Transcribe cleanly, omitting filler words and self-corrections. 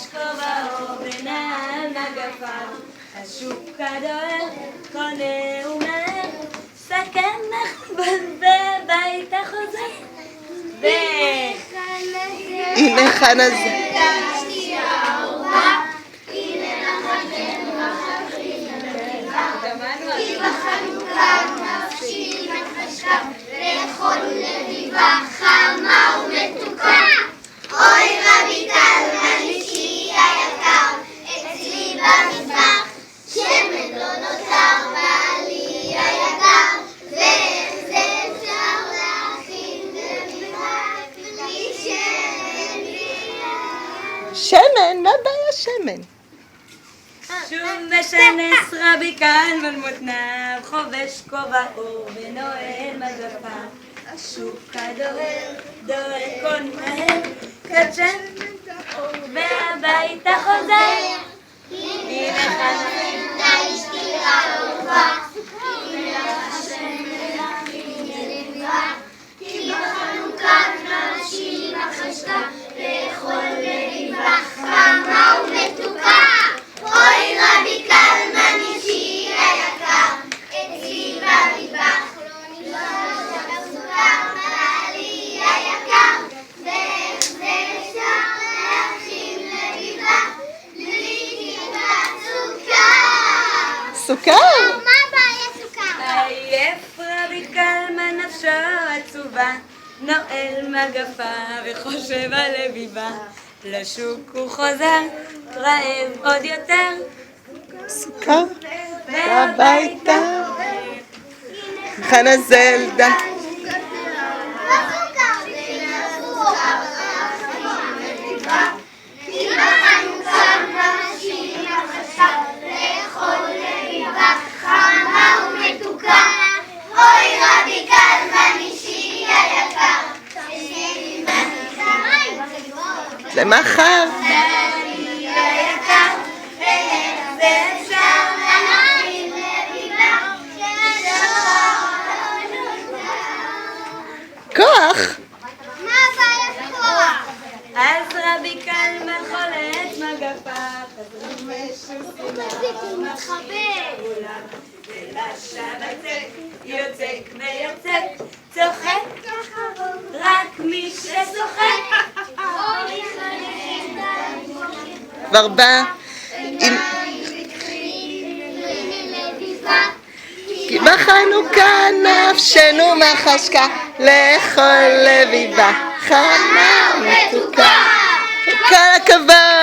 חובש כובע ונעל מגפיו, השוק הדוהר קונה ומהר, סכם נחבון בביתה חוזר. הנה חנזל. כי בחנוכה נפשי מחשקה, לאכול לביבה חמה ומתוקה. אוי רבי קלמן אישי היקר, אצלי במטבח שמן לא נותר, בעלי היקר, ואיך זה אפשר להכין לביבה בלי שמן בלי שמן? מה הבעיה שמן? שוב משנס רבי קלמן מותניו, חובש כובעו ונועל מגפיו, השוק הדוהר דוהר קון מהר, קדשן והביתה חוזר. הנה חנזל אשתי אהובה, הנה השם מלכים לביבה, כי בחנוכה נפשי מחשקה, לאכול לביבה חמה ומתוקה. אוי רבי קלמן אישי היקר, אצלי במטבח לא נשאר סוכר, בעלי היקר, ואיך זה אפשר להכין לביבה בלי טיפת סוכר? סוכר? מה הבעיה סוכר? עייף רבי קלמן נפשו עצובה, נועל מגפיו וחושב על לביבה, לשוק הוא חוזר, רעב עוד יותר, סוכר? הביתה. חנזל דה. כי בחנוכה נפשי מחשקה, לאכול לביבה חמה ומתוקה. אוי רבי קלמן אישי היקר, אצלי במטבח למחר. בעלי היקר, ואיך זה אפשר להכין לביבה כוח? מה הבעיה כוח? אז רבי קלמן חולץ מגפיו, חזרו הוא מתחבא. ולשבצק יוצק ויוצק, צוחק רק מי שצוחק. כבר בא עם... כי בחנוכה נפשנו מחשקה, לאכול לביבה חמה ומתוקה. כל הכבוד.